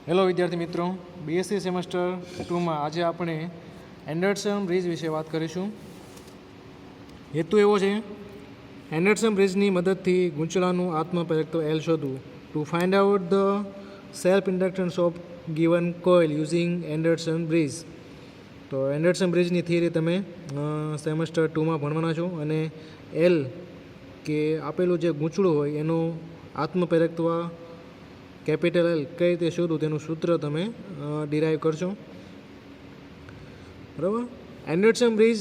Hello વિદ્યાર્થી મિત્રો, BSc semester 2માં આજે આપણે એન્ડરસન બ્રિજ વિશે વાત કરીશું. હેતુ એવો છે, એન્ડરસન બ્રિજની મદદથી ગૂંચળાનું આત્મપ્રેરકત્વ એલ શોધવું. To find out the self inductance of given coil using Anderson bridge. તો એન્ડરસન બ્રિજની થિયરી તમે સેમેસ્ટર 2માં ભણવાના છો, અને એલ કે આપેલું જે ગૂંચળું હોય એનું આત્મપ્રેરકત્વ કેપિટલ એલ કઈ રીતે શોધવું તેનું સૂત્ર તમે ડિરાઈવ કરશો. બરાબર. એન્ડરસન બ્રિજ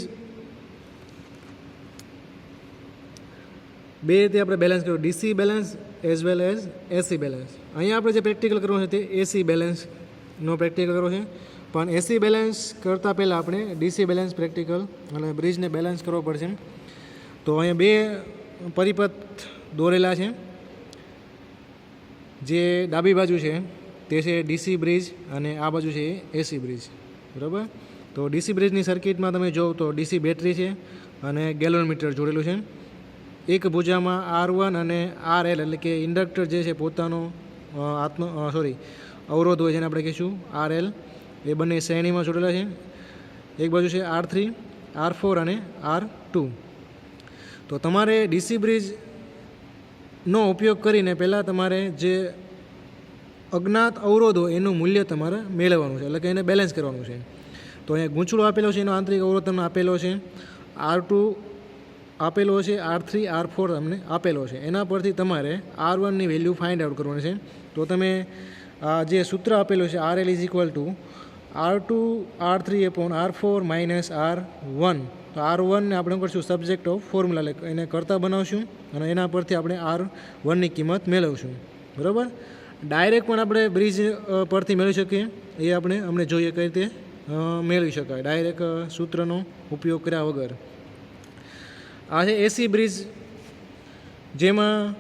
બે રીતે આપણે બેલેન્સ કર્યું, DC balance as well as AC balance. અહીંયા આપણે જે પ્રેક્ટિકલ કરવું છે તે એસી બેલેન્સનો પ્રેક્ટિકલ કરવો છે, પણ એસી બેલેન્સ કરતાં પહેલાં આપણે ડીસી બેલેન્સ પ્રેક્ટિકલ અને બ્રિજને બેલેન્સ કરવો પડશે. તો અહીંયા બે પરિપથ દોરેલા છે. જે ડાબી બાજુ છે તે છે ડીસી બ્રિજ અને આ બાજુ છે એસી બ્રિજ. બરાબર. તો ડીસી બ્રિજની સર્કિટમાં તમે જોવો તો ડીસી બેટરી છે અને ગેલોનમીટર જોડેલું છે. એક ભુજામાં R1 અને RL એટલે કે ઇન્ડક્ટર જે છે પોતાનો અવરોધ હોય જેને આપણે કહીશું RL, એ બંને શ્રેણીમાં જોડેલા છે. એક બાજુ છે R3, R4 અને R2. તો તમારે ડીસી બ્રિજનો ઉપયોગ કરીને પહેલાં તમારે જે અજ્ઞાત અવરોધ હોય એનું મૂલ્ય તમારે મેળવવાનું છે, એટલે કે એને બેલેન્સ કરવાનું છે. તો અહીંયા ગૂંચળો આપેલો છે, એનો આંતરિક અવરોધ તમને આપેલો છે, R2 આપેલો છે, R3, R4 તમને આપેલો છે. એના પરથી તમારે R1ની વેલ્યુ ફાઇન્ડ આઉટ કરવાની છે. તો તમે જે સૂત્ર આપેલું છે RL is equal to R2 R3 upon R4 minus R1. તો R1ને આપણે શું કરશું, સબ્જેક્ટ ઓફ ફોર્મ્યુલા એટલે એને કરતાં બનાવશું અને એના પરથી આપણે R1ની કિંમત મેળવશું. બરાબર. ડાયરેક્ટ પણ આપણે બ્રિજ પરથી મેળવી શકીએ, એ આપણે અમને જોઈએ કઈ રીતે મેળવી શકાય ડાયરેક્ટ સૂત્રનો ઉપયોગ કર્યા વગર. આ છે એસી બ્રિજ, જેમાં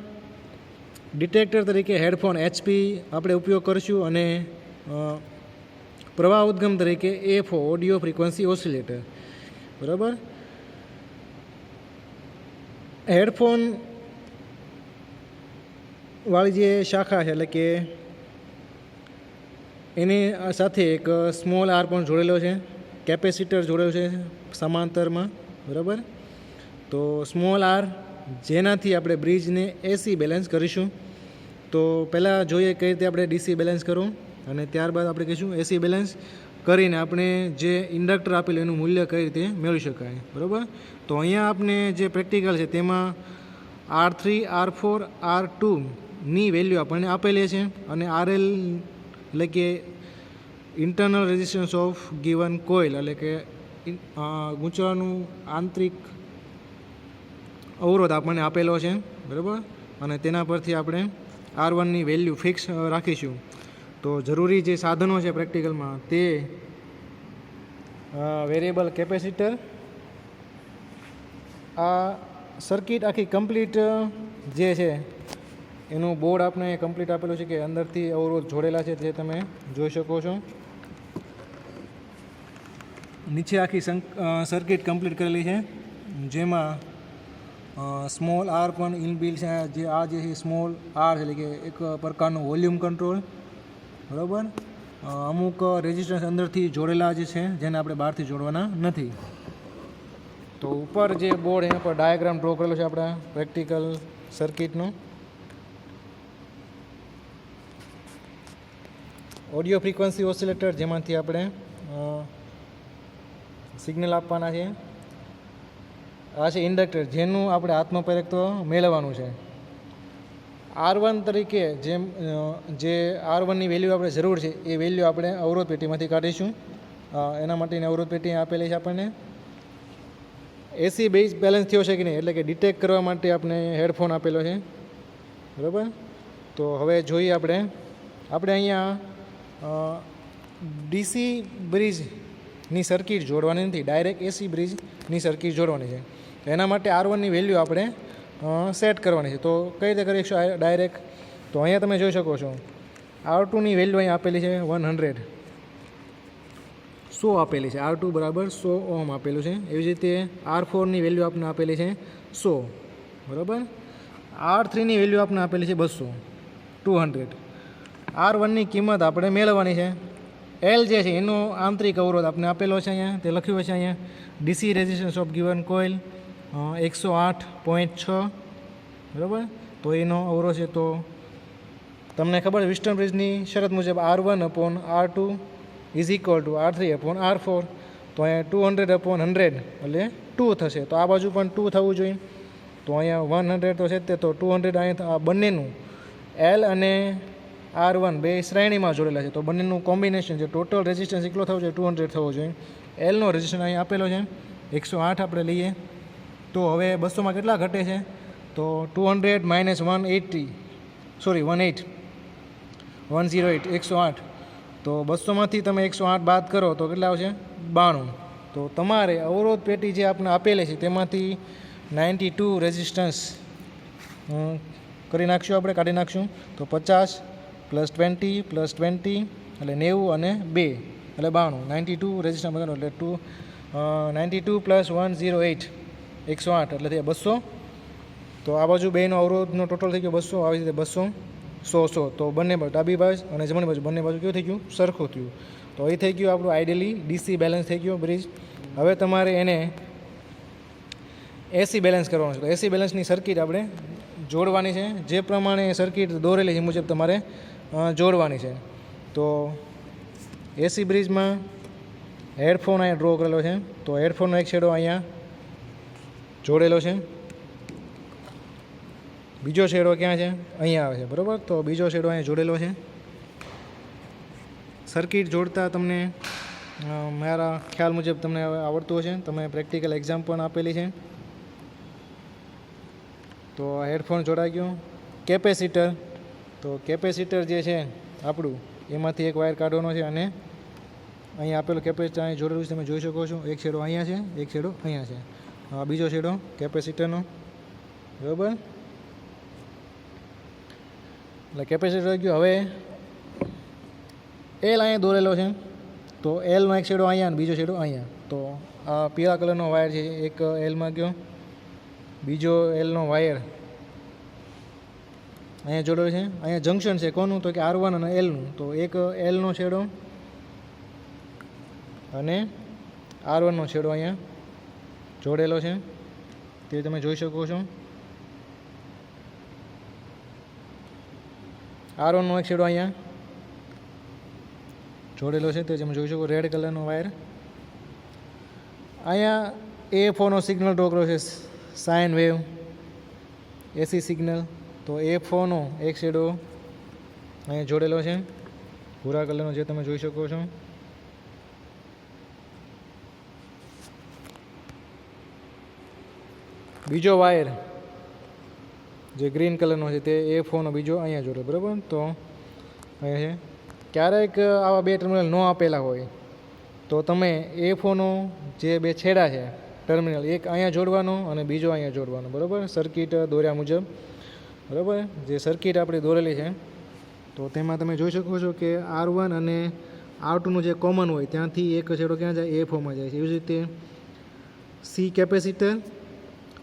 ડિટેક્ટર તરીકે હેડફોન HP આપણે ઉપયોગ કરીશું અને પ્રવાહ ઉદ્ગમ તરીકે AFO ઓડિયો ફ્રીક્વન્સી ઓસિલેટર. બરાબર. હેડફોન વાળી જે શાખા છે એટલે કે એની સાથે એક સ્મોલ આર પણ જોડેલો છે, કેપેસિટર જોડેલો છે સમાંતરમાં. બરાબર. તો સ્મોલ આર જેનાથી આપણે બ્રિજને એસી બેલેન્સ કરીશું. તો પહેલાં જોઈએ કઈ રીતે આપણે ડીસી બેલેન્સ કરવું અને ત્યારબાદ આપણે કહીશું એસી બેલેન્સ કરીને આપણે જે ઇન્ડક્ટર આપેલું એનું મૂલ્ય કઈ રીતે મેળવી શકાય. બરાબર. તો અહીંયા આપણે જે પ્રેક્ટિકલ છે તેમાં R3, R4, R2ની વેલ્યુ આપણને આપેલી છે અને RL એટલે કે internal resistance of given coil એટલે કે ગૂંચળાનું આંતરિક અવરોધ આપણને આપેલો છે. બરાબર. અને તેના પરથી આપણે R1ની વેલ્યુ ફિક્સ રાખીશું. તો જરૂરી જે સાધનો છે પ્રેક્ટિકલમાં તે વેરિયેબલ કેપેસિટર, આ સર્કિટ આખી કમ્પ્લીટ જે છે એનું બોર્ડ આપણે કમ્પ્લીટ આપેલું છે કે અંદરથી અવરોધ જોડેલા છે તે તમે જોઈ શકો છો. નીચે આખી સર્કિટ કમ્પ્લીટ કરેલી છે, જેમાં સ્મોલ આર પણ ઇનબિલ્ટ છે. જે આ જે છે સ્મોલ આર એટલે કે એક પ્રકારનું વોલ્યુમ કંટ્રોલ. બરાબર. અમુક રેઝિસ્ટન્સ અંદરથી જોડેલા જે છે જેને આપણે બહારથી જોડવાના નથી. તો ઉપર જે બોર્ડ એના પર ડાયાગ્રામ ડ્રો કરેલો છે આપણા પ્રેક્ટિકલ સર્કિટનો. ઓડિયો ફ્રીક્વન્સી ઓસિલેટર જેમાંથી આપણે સિગ્નલ આપવાના છે. આ છે ઇન્ડક્ટર જેનું આપણે આત્મપ્રેરકત્વ મેળવવાનું છે. R1 તરીકે જે R1ની વેલ્યુ આપણે જરૂર છે એ વેલ્યુ આપણે અવરોધ પેટીમાંથી કાઢીશું. એના માટેની અવરોધ પેટી આપેલી છે આપણને. એસી બેઝ બેલેન્સ થયો છે કે નહીં એટલે કે ડિટેક્ટ કરવા માટે આપણે હેડફોન આપેલો છે. બરાબર. તો હવે જોઈએ આપણે અહીંયા ડીસી બ્રિજની સર્કિટ જોડવાની નથી, ડાયરેક્ટ એસી બ્રિજની સર્કિટ જોડવાની છે. એના માટે R1ની વેલ્યુ આપણે સેટ કરવાની છે. તો કઈ રીતે કરીશું ડાયરેક્ટ? તો અહીંયા તમે જોઈ શકો છો R2ની વેલ્યુ અહીં આપેલી છે 100 આપેલી છે. R2 બરાબર 100 ઓહમ આપેલું છે. એવી જ રીતે R4ની વેલ્યુ આપણે આપેલી છે 100. બરાબર. R3ની વેલ્યુ આપણે આપેલી છે 200. R1ની કિંમત આપણે મેળવવાની છે. એલ જે છે એનો આંતરિક અવરોધ આપણે આપેલો છે અહીંયા, તે લખ્યું છે અહીંયા. DC resistance of given coil 108.6, બરાબર. તો એનો અવરોધ છે. તો તમને ખબર છે વિસ્ટન બ્રિજની શરત મુજબ R1/R2 is equal to R3/R4. તો અહીંયા 200/100 એટલે 2 થશે. તો આ બાજુ પણ 2 થવું જોઈએ. તો અહીંયા 100 તો છે તે, તો 200 અહીંયા આ બંનેનું એલ અને R1 બે શ્રેણીમાં જોડેલા છે. તો બંનેનું કોમ્બિનેશન છે. ટોટલ રેઝિસ્ટન્સ એટલો થવો જોઈએ, 200 થવો જોઈએ. એલનો રેઝિસ્ટન્સ અહીંયા આપેલો છે 108 આપણે લઈએ. તો હવે 200માં કેટલા ઘટે છે? તો 200 - 108, 108 108. તો 200માંથી તમે 108 બાદ કરો તો કેટલા આવશે? 92. તો તમારે અવરોધ પેટી જે આપણે આપેલી છે તેમાંથી 92 રેઝિસ્ટન્સ કરી નાખશું, આપણે કાઢી નાખશું. તો 50 + 20 + 20 એટલે 90 અને 2 એટલે 92. 92 રેઝિસ્ટન્સ બગાડો એટલે 92 + 108 108 એટલે થયા 200. તો આ બાજુ બેનો અવરોધનો ટોટલ થઈ ગયો 200, આવી રીતે 200 100. તો બંને બાજુ ડાબી બાજુ અને જમણી બાજુ બંને બાજુ કેવું થઈ ગયું? સરખું થયું. તો એ થઈ ગયું આપણું આઈડિયલી ડીસી બેલેન્સ થઈ ગયો બ્રિજ. હવે તમારે એને એસી બેલેન્સ કરવાનું છે. તો એસી બેલેન્સની સર્કિટ આપણે જોડવાની છે. જે પ્રમાણે સર્કિટ દોરેલી છે મુજબ તમારે જોડવાની છે. તો એસી બ્રિજમાં હેડફોન અહીંયા ડ્રો કરેલો છે. તો હેડફોનનો એક છેડો અહીંયા જોડેલો છે. બીજો છેડો ક્યાં છે? અહીંયા આવે છે, બરાબર. તો બીજો છેડો અહીંયા જોડેલો છે. સર્કિટ જોડતા તમને મારા ખ્યાલ મુજબ તમને હવે આવડતું હશે. તમે પ્રેક્ટિકલ એક્ઝામ પણ આપેલી છે. તો હેડફોન જોડાઈ ગયો. કેપેસિટર, તો કેપેસિટર જે છે આપણું એમાંથી એક વાયર કાઢવાનો છે અને અહીંયા આપેલો કેપેસિટર અહીં જોડેલું છે, તમે જોઈ શકો છો. એક છેડો અહીંયા છે, એક છેડો અહીંયા છે. બીજો છેડો કેપેસિટરનો, બરાબર. એટલે કેપેસિટર ગયો. હવે એલ અહીંયા દોરેલો છે. તો એલનો એક છેડો અહીંયા અને બીજો છેડો અહીંયા. તો આ પીળા કલરનો વાયર છે એક એલમાં ગયો, બીજો એલનો વાયર અહીંયા જોડેલો છે. અહીંયા જંક્શન છે કોનું? તો કે R1 અને એલનું. તો એક એલનો છેડો અને R1નો છેડો અહીંયા જોડેલો છે, તે તમે જોઈ શકો છો. R1નો એક છેડો અહીંયા જોડેલો છે, તે તમે જોઈ શકો. રેડ કલરનો વાયર અહીંયા AF4નો સિગ્નલ ડ્રો કર્યો છે, સાઇન વેવ એસી સિગ્નલ. તો AF4નો એક છેડો અહીંયા જોડેલો છે ભૂરા કલરનો, જે તમે જોઈ શકો છો. બીજો વાયર જે ગ્રીન કલરનો છે તે AF4નો બીજો અહીંયા જોડે, બરાબર. તો અહીંયા છે. ક્યારેક આવા બે ટર્મિનલ ન આપેલા હોય તો તમે AF4નો જે બે છેડા છે ટર્મિનલ, એક અહીંયા જોડવાનો અને બીજો અહીંયા જોડવાનો, બરાબર. સર્કિટ દોર્યા મુજબ, બરાબર. જે સર્કિટ આપણી દોરેલી છે તો તેમાં તમે જોઈ શકો છો કે R1 અને R2નું જે કોમન હોય ત્યાંથી એક છેડો ક્યાં જાય? AF4માં જાય છે. એવી જ રીતે સી કેપેસિટર,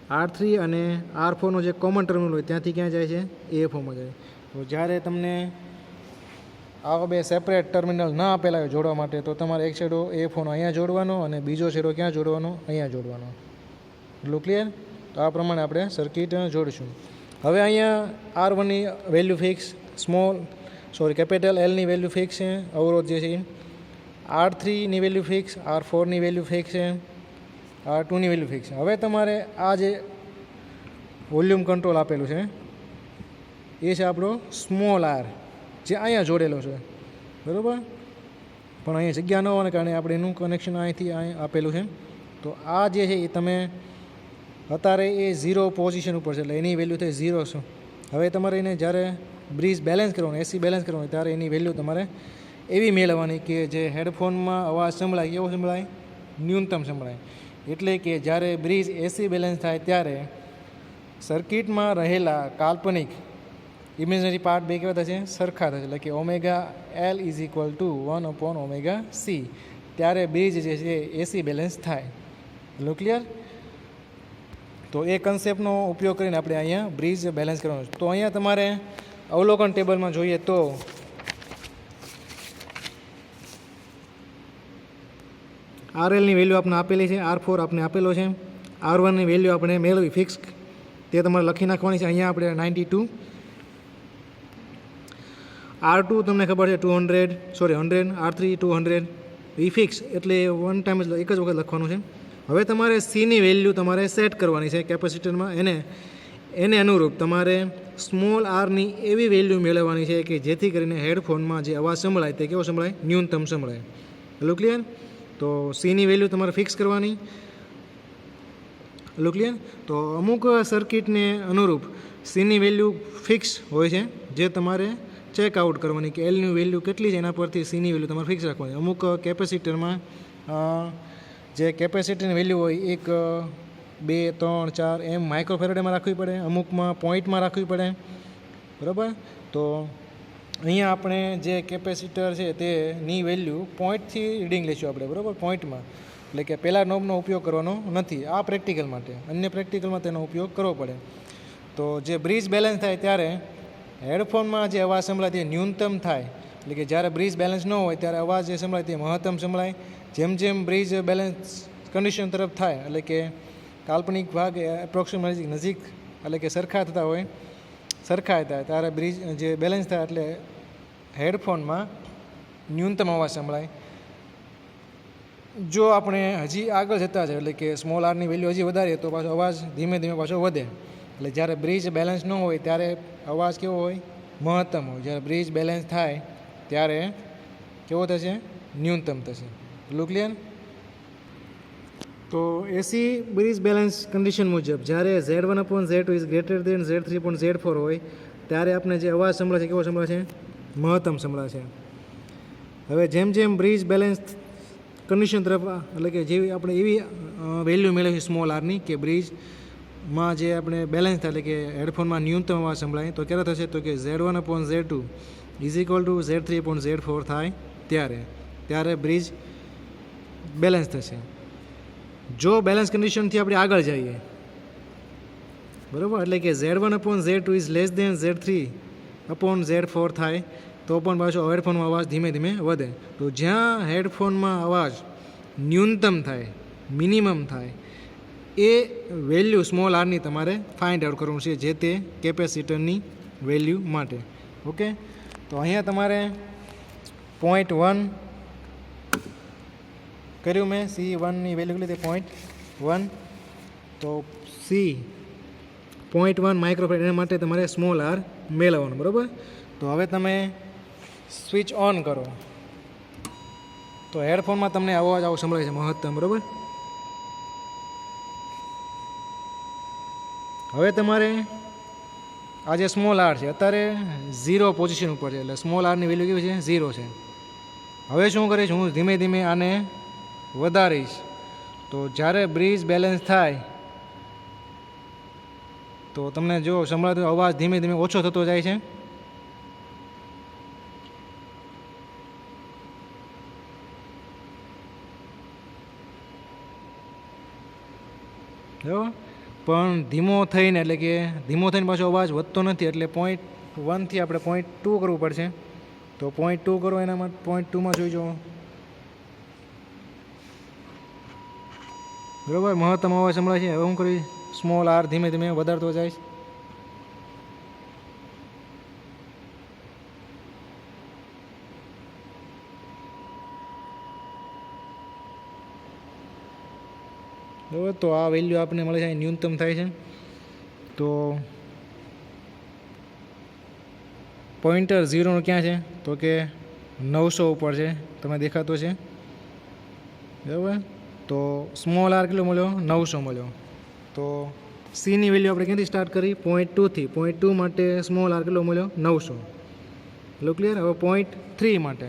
R3 અને R4નો જે કોમન ટર્મિનલ હોય ત્યાંથી ક્યાં જાય છે? AF4માં જાય. તો જ્યારે તમને આવા બે સેપરેટ ટર્મિનલ ના આપેલા હોય જોડવા માટે, તો તમારે એક છેડો AF4નો અહીંયા જોડવાનો અને બીજો છેડો ક્યાં જોડવાનો? અહીંયા જોડવાનો. એટલું ક્લિયર? તો આ પ્રમાણે આપણે સર્કિટ જોડીશું. હવે અહીંયા R1ની વેલ્યુ ફિક્સ, કેપિટલ Lની વેલ્યુ ફિક્સ છે. અવરોધ જે છે R3ની વેલ્યુ ફિક્સ, R4ની વેલ્યુ ફિક્સ છે, R2ની વેલ્યુ ફિક્સ છે. હવે તમારે આ જે વોલ્યુમ કંટ્રોલ આપેલું છે એ છે આપણો સ્મોલ r, જે અહીંયા જોડેલો છે, બરાબર. પણ અહીંયા જગ્યા ન હોવાને કારણે આપણે એનું કનેક્શન અહીંથી અહીં આપેલું છે. તો આ જે છે એ તમે અત્યારે એ 0 પોઝિશન ઉપર છે, એટલે એની વેલ્યુ થઈ 0 છે. હવે તમારે એને જ્યારે બ્રિજ બેલેન્સ કરવાનું, એસી બેલેન્સ કરવાનું, ત્યારે એની વેલ્યુ તમારે એવી મેળવવાની કે જે હેડફોનમાં અવાજ સંભળાય કેવો સંભળાય? ન્યૂનતમ સંભળાય. એટલે કે જ્યારે બ્રિજ એસી બેલેન્સ થાય ત્યારે સર્કિટમાં રહેલા કાલ્પનિક ઇમેજનરી પાર્ટ બે કેવા થશે? સરખા થશે. એટલે કે ω_L = 1/ωc. ત્યારે બ્રિજ જે છે એસી બેલેન્સ થાય. એટલું ક્લિયર? તો એ કન્સેપ્ટનો ઉપયોગ કરીને આપણે અહીંયા બ્રિજ બેલેન્સ કરવાનો છે. તો અહીંયા તમારે અવલોકન ટેબલમાં જોઈએ તો આરએલની વેલ્યુ આપણે આપેલી છે, R4 આપણે આપેલો છે, R1ની વેલ્યુ આપણે મેળવી ફિક્સ, તે તમારે લખી નાખવાની છે. અહીંયા આપણે 92, R2 તમને ખબર છે 100, R3 200, એ ફિક્સ એટલે વન ટાઈમ જ એક જ વખત લખવાનું છે. હવે તમારે સીની વેલ્યુ તમારે સેટ કરવાની છે કેપેસિટરમાં, એને અનુરૂપ તમારે સ્મોલ આરની એવી વેલ્યુ મેળવવાની છે કે જેથી કરીને હેડફોનમાં જે અવાજ સંભળાય તે કેવો સંભળાય, ન્યૂનતમ સંભળાય. એટલું ક્લિયર? તો સીની વેલ્યુ તમારે ફિક્સ કરવાની. એટલું ક્લિયર? તો અમુક સર્કિટને અનુરૂપ સીની વેલ્યુ ફિક્સ હોય છે, જે તમારે ચેકઆઉટ કરવાની કે એલની વેલ્યુ કેટલી છે, એના પરથી સીની વેલ્યુ તમારે ફિક્સ રાખવાની. અમુક કેપેસિટરમાં જે કેપેસિટરની વેલ્યુ હોય 1, 2, 3, 4 એમ માઇક્રોફેરેડમાં રાખવી પડે, અમુકમાં પોઈન્ટમાં રાખવી પડે, બરાબર. તો અહીંયા આપણે જે કેપેસિટર છે તેની વેલ્યુ પોઈન્ટથી રીડિંગ લઈશું આપણે, બરાબર, પોઈન્ટમાં. એટલે કે પહેલાં નોબનો ઉપયોગ કરવાનો નથી આ પ્રેક્ટિકલ માટે, અન્ય પ્રેક્ટિકલમાં તેનો ઉપયોગ કરવો પડે. તો જે બ્રિજ બેલેન્સ થાય ત્યારે હેડફોનમાં જે અવાજ સંભળાય તે ન્યૂનતમ થાય, એટલે કે જ્યારે બ્રિજ બેલેન્સ ન હોય ત્યારે અવાજ જે સંભળાય તે મહત્તમ સંભળાય. જેમ જેમ બ્રિજ બેલેન્સ કન્ડિશન તરફ થાય, એટલે કે કાલ્પનિક ભાગ એપ્રોક્સિમેટલી નજીક, એટલે કે સરખા થાય ત્યારે બ્રિજ જે બેલેન્સ થાય એટલે હેડફોનમાં ન્યૂનતમ અવાજ સંભળાય. જો આપણે હજી આગળ જતા જાય, એટલે કે સ્મોલ આરની વેલ્યુ હજી વધારીએ તો પાછો અવાજ ધીમે ધીમે પાછો વધે. એટલે જ્યારે બ્રિજ બેલેન્સ ન હોય ત્યારે અવાજ કેવો હોય, મહત્તમ હોય. જ્યારે બ્રિજ બેલેન્સ થાય ત્યારે કેવો થશે, ન્યૂનતમ થશે. એટલું ક્લિયર? તો એસી બ્રિજ બેલેન્સ કન્ડિશન મુજબ જ્યારે Z1/Z2 is greater than Z3/Z4 હોય ત્યારે આપણે જે અવાજ સંભળાશે કેવો સંભળાશે, મહત્તમ સંભળાશે. હવે જેમ જેમ બ્રિજ બેલેન્સ કન્ડિશન તરફ, એટલે કે જેવી આપણે એવી વેલ્યુ મેળવી સ્મોલ આરની કે બ્રિજમાં જે આપણે બેલેન્સ થાય, એટલે કે હેડફોનમાં ન્યૂનતમ અવાજ સંભળાય, તો ક્યારે થશે, તો કે Z1/Z2 is equal to Z3/Z4 થાય ત્યારે બ્રિજ બેલેન્સ થશે. જો બેલેન્સ કન્ડિશનથી આપણે આગળ જઈએ, બરાબર, એટલે કે Z1/Z2 is less than Z3/Z4 થાય તો પણ પાછો હેડફોનમાં અવાજ ધીમે ધીમે વધે. તો જ્યાં હેડફોનમાં અવાજ ન્યૂનતમ થાય, મિનિમમ થાય, એ વેલ્યુ સ્મોલ આરની તમારે ફાઇન્ડ આઉટ કરવું છે, જે તે કેપેસિટરની વેલ્યુ માટે. ઓકે, તો અહીંયા તમારે 0.1 કર્યું મેં, C1ની વેલ્યુ કેટલી હતી, 0.1. તો C 0.1 માઇક્રોફેરેડ, એના માટે તમારે સ્મોલ આર મેળવવાનું, બરાબર. તો હવે તમે સ્વિચ ઓન કરો તો હેડફોનમાં તમને અવાજ આવો સંભળાય છે, મહત્તમ, બરાબર. હવે તમારે આ જે સ્મોલ આર છે અત્યારે 0 પોઝિશન ઉપર છે, એટલે સ્મોલ આરની વેલ્યુ કેવી છે, 0 છે. હવે શું કરીશ, હું ધીમે ધીમે આને વધારીશ. તો જ્યારે બ્રિજ બેલેન્સ થાય તો તમને જો સંભળાતો અવાજ ધીમે ધીમે ઓછો થતો જાય છે. બરાબર, પણ ધીમો થઈને, એટલે કે ધીમો થઈને પાછો અવાજ વધતો નથી, એટલે 0.1થી આપણે 0.2 કરવું પડશે. તો 0.2 કરો, એના માટે 0.2માં જોઈ જાઓ, બરાબર, મહત્તમ અવાજ સંભળાય છે. હવે હું કરીશ સ્મોલ આર ધીમે ધીમે વધારતો જઈશ. બરાબર, તો આ વેલ્યુ આપણને મળે છે, ન્યૂનતમ થાય છે. તો પોઈન્ટર 0નું ક્યાં છે, તો કે 900 ઉપર છે, તમને દેખાતો છે, બરાબર. તો સ્મોલ આર કેટલો મળ્યો, 900 મળ્યો. તો સીની વેલ્યુ આપણે ક્યાંથી સ્ટાર્ટ કરી, 0.2થી. 0.2 માટે સ્મોલ આર કેટલો મળ્યો, 900. એટલું ક્લિયર? હવે 0.3 માટે,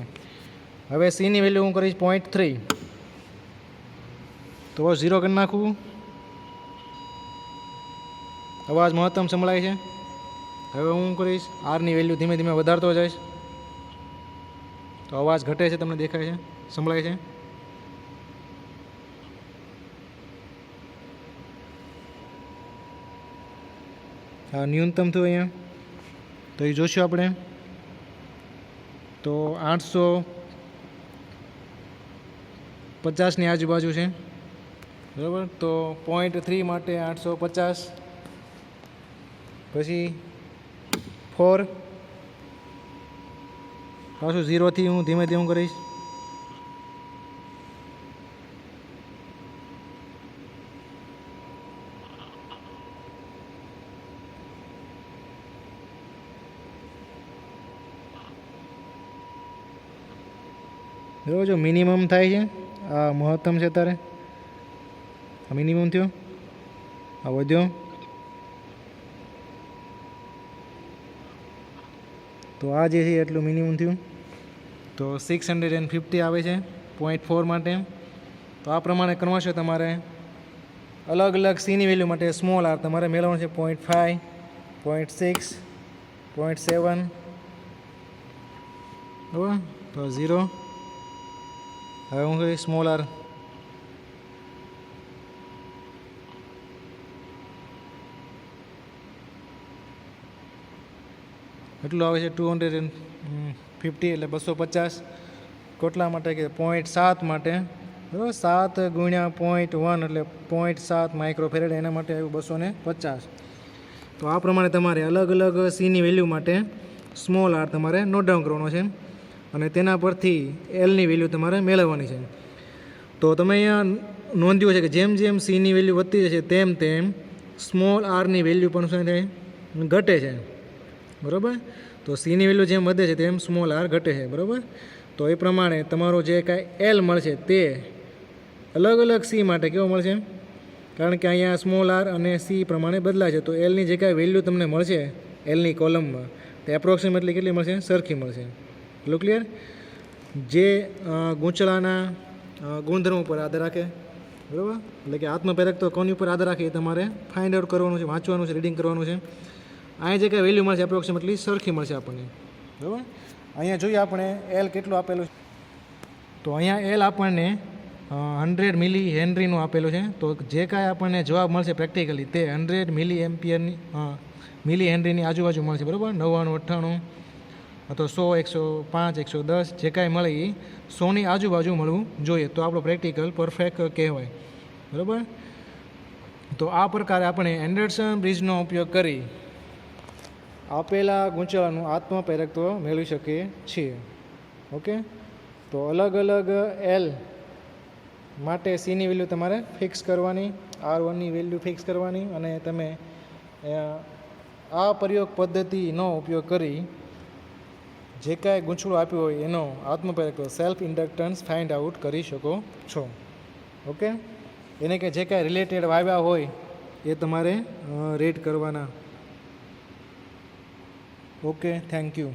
હવે સીની વેલ્યુ હું કરીશ 0.3. તો 0 કરી નાખવું, અવાજ મહત્તમ સંભળાય છે. હવે હું કરીશ આરની વેલ્યુ ધીમે ધીમે વધારતો જઈશ, તો અવાજ ઘટે છે, તમને દેખાય છે, સંભળાય છે. આ ન્યૂનતમ થયું અહીંયા, તો એ જોશું આપણે. તો 800 50ની આજુબાજુ છે, બરાબર. તો 0.3 માટે 850, પછી 4 પાછું 0થી હું ધીમે ધીમે કરીશ. બરાબર, જો મિનિમમ થાય છે, આ મહત્તમ છે તારે, આ મિનિમમ થયો, આ વધ્યો, તો આ જે છે એટલું મિનિમમ થયું. તો 650 આવે છે 0.4 માટે. તો આ પ્રમાણે કરવાશો તમારે અલગ અલગ સીની વેલ્યુ માટે સ્મોલ આર તમારે મેળવવાનું છે 0.5, 0.6, 0.7, બરાબર. તો 0. હવે હું કહીશ સ્મોલ આર, એટલું આવે છે 250 એટલે 250. કેટલા માટે કે 0.7 માટે, બરાબર. 7 ગુણ્યા 0.1 એટલે 0.7 માઇક્રોફેરેડ, એના માટે આવ્યું 250. તો આ પ્રમાણે તમારે અલગ અલગ સીની વેલ્યુ માટે સ્મોલ આર તમારે નોટ ડાઉન કરવાનો છે અને તેના પરથી એલની વેલ્યુ તમારે મેળવવાની છે. તો તમે અહીંયા નોંધ્યું છે કે જેમ જેમ સીની વેલ્યુ વધતી જશે તેમ તેમ સ્મોલ આરની વેલ્યુ પણ શું થાય, ઘટે છે, બરાબર. તો સીની વેલ્યુ જેમ વધે છે તેમ સ્મોલ આર ઘટે છે, બરાબર. તો એ પ્રમાણે તમારો જે કાંઈ એલ મળશે તે અલગ અલગ સી માટે કેવો મળશે, કારણ કે અહીંયા સ્મોલ આર અને સી પ્રમાણે બદલાય છે. તો એલની જે કાંઈ વેલ્યુ તમને મળશે એલની કોલમમાં તે એપ્રોક્સિમેટલી કેટલી મળશે, સરખી મળશે. એટલું ક્લિયર. જે ગૂંચળાના ગુણધર્મો પર આધાર રાખે, બરાબર. એટલે કે આત્મપ્રેરક તો કોની ઉપર આધાર રાખે એ તમારે ફાઇન્ડ આઉટ કરવાનું છે, વાંચવાનું છે, રીડિંગ કરવાનું છે. અહીંયા જે કાંઈ વેલ્યુ મળશે એપ્રોક્સિમેટલી સરખી મળશે આપણને, બરાબર. અહીંયા જોઈએ આપણે એલ કેટલું આપેલું છે. તો અહીંયા એલ આપણને 100 મિલી હેનરીનું આપેલું છે. તો જે કાંઈ આપણને જવાબ મળશે પ્રેક્ટિકલી તે 100 મિલી એમ્પિયરની મિલી હેનરીની આજુબાજુ મળશે, બરાબર. 99, 98 અથવા 100, 105, 110 જે કાંઈ મળે એ 100ની આજુબાજુ મળવું જોઈએ. તો આપણો પ્રેક્ટિકલ પરફેક્ટ કહેવાય, બરાબર. તો આ પ્રકારે આપણે એન્ડરસન બ્રિજનો ઉપયોગ કરી આપેલા ગૂંચળાનું આત્મપ્રેરકત્વ મેળવી શકીએ છીએ. ઓકે. તો અલગ અલગ એલ માટે સીની વેલ્યુ તમારે ફિક્સ કરવાની, R1ની વેલ્યુ ફિક્સ કરવાની, અને તમે આ પ્રયોગ પદ્ધતિનો ઉપયોગ કરી જે કાંઈ ગૂંચળું આપ્યું હોય એનો આત્મપ્રેરકત્વ સેલ્ફ ઇન્ડક્ટન્સ ફાઇન્ડ આઉટ કરી શકો છો. ઓકે. એને કે જે કાંઈ રિલેટેડ આવ્યા હોય એ તમારે રેડ કરવાના. Okay, thank you.